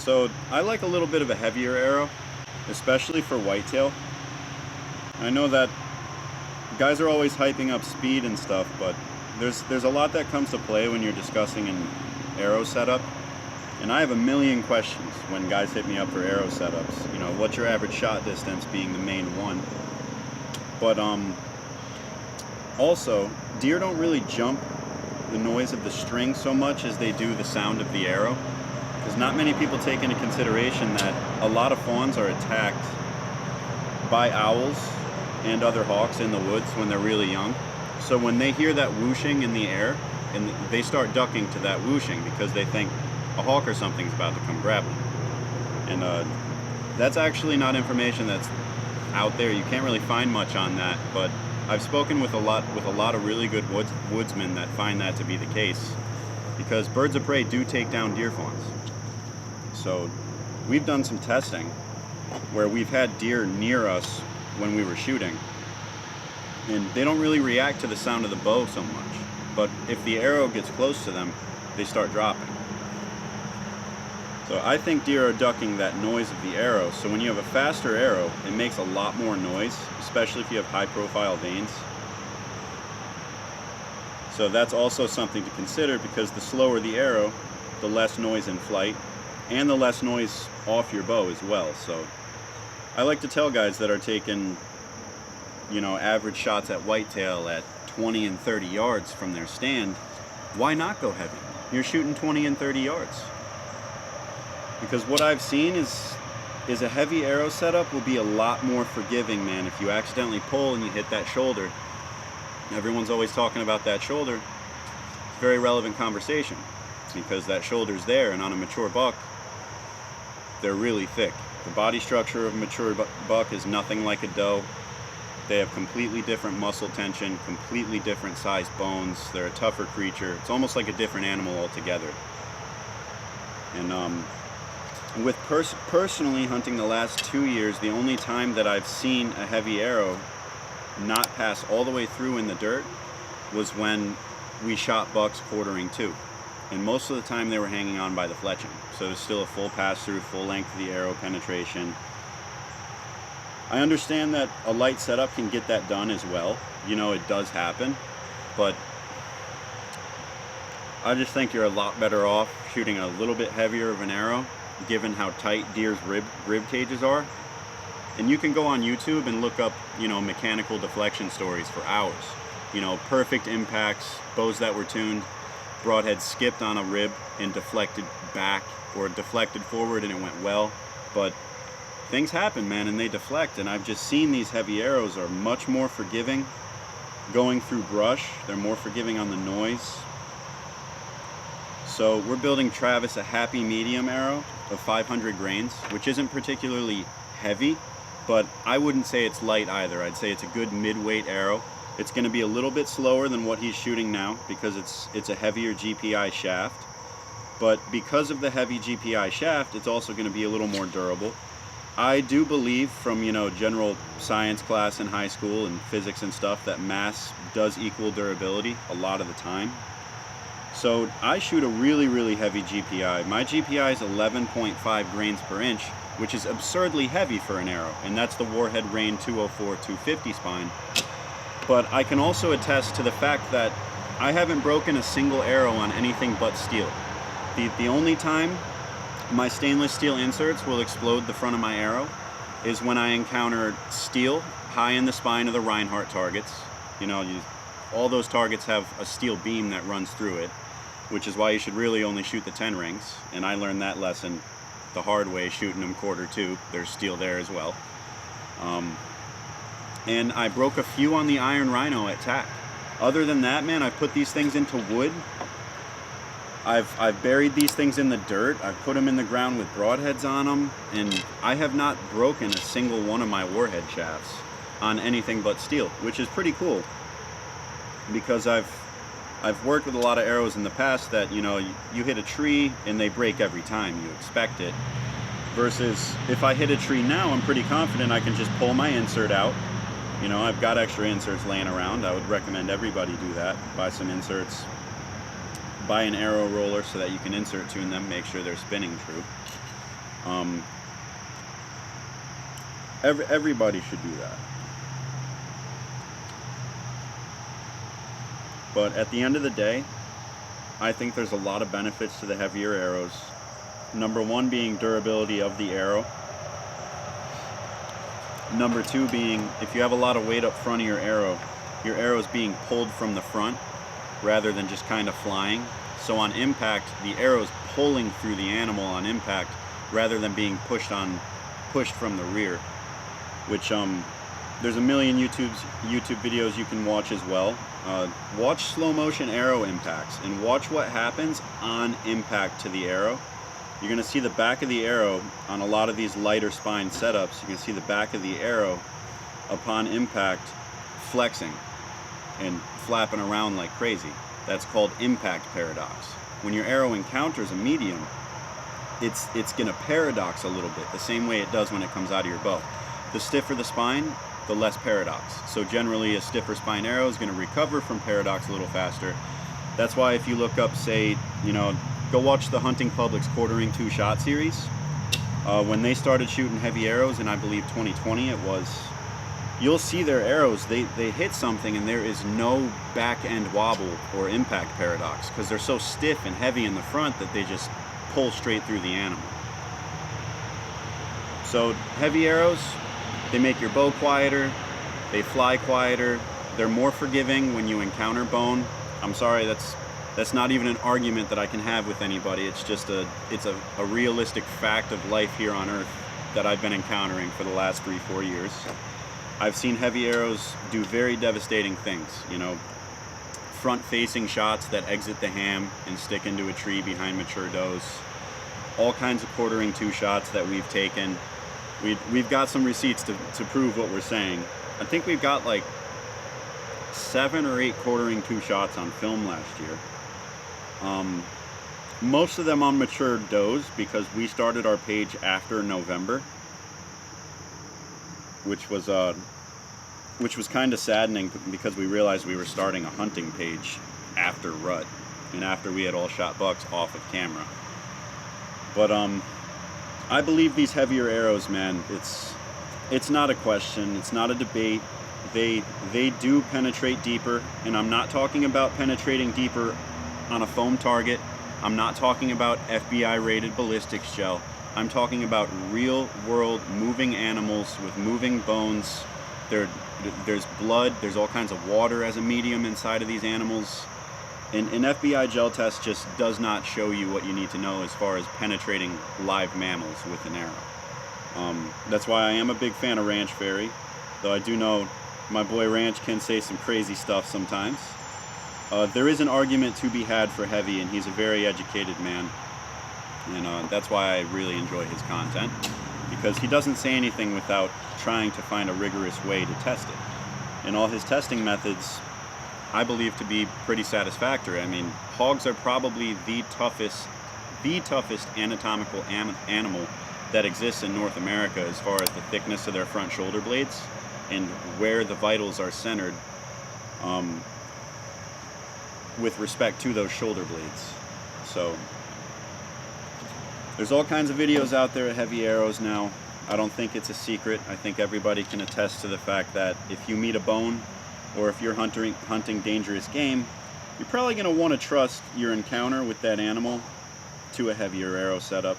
So I like a little bit of a heavier arrow, especially for whitetail. I know that guys are always hyping up speed and stuff, but there's a lot that comes to play when you're discussing an arrow setup. And I have a million questions when guys hit me up for arrow setups. You know, what's your average shot distance being the main one. But also, deer don't really jump the noise of the string so much as they do the sound of the arrow. Because not many people take into consideration that a lot of fawns are attacked by owls and other hawks in the woods when they're really young. So when they hear that whooshing in the air, and they start ducking to that whooshing because they think a hawk or something's about to come grab them. And that's actually not information that's out there. You can't really find much on that, but I've spoken with a lot of really good woodsmen that find that to be the case, because birds of prey do take down deer fawns. So we've done some testing where we've had deer near us when we were shooting, and they don't really react to the sound of the bow so much, but if the arrow gets close to them, they start dropping. So I think deer are ducking that noise of the arrow. So when you have a faster arrow, it makes a lot more noise, especially if you have high profile vanes. So that's also something to consider, because the slower the arrow, the less noise in flight, and the less noise off your bow as well. So I like to tell guys that are taking, you know, average shots at whitetail at 20 and 30 yards from their stand, why not go heavy? You're shooting 20 and 30 yards. Because what I've seen is a heavy arrow setup will be a lot more forgiving, man. If you accidentally pull and you hit that shoulder, everyone's always talking about that shoulder. It's a very relevant conversation, because that shoulder's there, and on a mature buck, they're really thick. The body structure of a mature buck is nothing like a doe. They have completely different muscle tension, completely different sized bones. They're a tougher creature. It's almost like a different animal altogether. And with personally hunting the last 2 years, the only time that I've seen a heavy arrow not pass all the way through in the dirt was when we shot bucks quartering 2. And most of the time they were hanging on by the fletching. So it's still a full pass through, full length of the arrow penetration. I understand that a light setup can get that done as well. You know, it does happen. But I just think you're a lot better off shooting a little bit heavier of an arrow, given how tight deer's rib cages are. And you can go on YouTube and look up, you know, mechanical deflection stories for hours. You know, perfect impacts, bows that were tuned, broadhead skipped on a rib and deflected back, or deflected forward and it went well. But things happen, man, and they deflect. And I've just seen these heavy arrows are much more forgiving going through brush. They're more forgiving on the noise. So we're building Travis a happy medium arrow of 500 grains, which isn't particularly heavy, but I wouldn't say it's light either. I'd say it's a good mid-weight arrow. It's going to be a little bit slower than what he's shooting now, because it's a heavier GPI shaft. But because of the heavy GPI shaft, it's also going to be a little more durable. I do believe, from, you know, general science class in high school and physics and stuff, that mass does equal durability a lot of the time. So I shoot a really, really heavy GPI. My GPI is 11.5 grains per inch, which is absurdly heavy for an arrow, and that's the Warhead Rain 204-250 spine. But I can also attest to the fact that I haven't broken a single arrow on anything but steel. The only time my stainless steel inserts will explode the front of my arrow is when I encounter steel high in the spine of the Reinhardt targets. You know, all those targets have a steel beam that runs through it, which is why you should really only shoot the 10 rings. And I learned that lesson the hard way, shooting them quarter 2. There's steel there as well. And I broke a few on the Iron Rhino at TAC. Other than that, man, I've put these things into wood. I've buried these things in the dirt. I've put them in the ground with broadheads on them, and I have not broken a single one of my Warhead shafts on anything but steel, which is pretty cool, because I've worked with a lot of arrows in the past that, you know, you hit a tree and they break every time. You expect it. Versus if I hit a tree now, I'm pretty confident I can just pull my insert out. You know, I've got extra inserts laying around. I would recommend everybody do that. Buy some inserts. Buy an arrow roller so that you can insert tune them, make sure they're spinning true. Everybody should do that. But at the end of the day, I think there's a lot of benefits to the heavier arrows. Number one being durability of the arrow. Number two being, if you have a lot of weight up front of your arrow is being pulled from the front rather than just kind of flying. So on impact, the arrow is pulling through the animal on impact rather than being pushed from the rear. Which there's a million YouTube videos you can watch as well. Watch slow motion arrow impacts and watch what happens on impact to the arrow. You're going to see the back of the arrow on a lot of these lighter spine setups. You can see the back of the arrow upon impact flexing and flapping around like crazy. That's called impact paradox. When your arrow encounters a medium, it's going to paradox a little bit, the same way it does when it comes out of your bow. The stiffer the spine, the less paradox. So generally a stiffer spine arrow is going to recover from paradox a little faster. That's why if you look up, say, go watch the Hunting Public's quartering 2-shot series. When they started shooting heavy arrows, in I believe 2020 it was, you'll see their arrows, they hit something and there is no back end wobble or impact paradox because they're so stiff and heavy in the front that they just pull straight through the animal. So heavy arrows, they make your bow quieter, they fly quieter, they're more forgiving when you encounter bone. I'm sorry, that's not even an argument that I can have with anybody. It's just a realistic fact of life here on Earth that I've been encountering for the last 3-4 years. I've seen heavy arrows do very devastating things, front-facing shots that exit the ham and stick into a tree behind mature does. All kinds of quartering 2 shots that we've taken. We've got some receipts to prove what we're saying. I think we've got like 7 or 8 quartering 2 shots on film last year. Most of them on mature does because we started our page after November, which was kind of saddening because we realized we were starting a hunting page after rut and after we had all shot bucks off of camera. But I believe these heavier arrows, man, it's not a question, it's not a debate. They do penetrate deeper, and I'm not talking about penetrating deeper on a foam target. I'm not talking about FBI rated ballistics gel. I'm talking about real world moving animals with moving bones. There's blood, there's all kinds of water as a medium inside of these animals. An FBI gel test just does not show you what you need to know as far as penetrating live mammals with an arrow. That's why I am a big fan of Ranch Fairy, though I do know my boy Ranch can say some crazy stuff sometimes. There is an argument to be had for heavy, and he's a very educated man. And that's why I really enjoy his content, because he doesn't say anything without trying to find a rigorous way to test it. And all his testing methods, I believe, to be pretty satisfactory. I mean, hogs are probably the toughest anatomical animal that exists in North America as far as the thickness of their front shoulder blades and where the vitals are centered with respect to those shoulder blades. So there's all kinds of videos out there of heavy arrows now. I don't think it's a secret. I think everybody can attest to the fact that if you meet a bone or if you're hunting dangerous game, you're probably going to want to trust your encounter with that animal to a heavier arrow setup.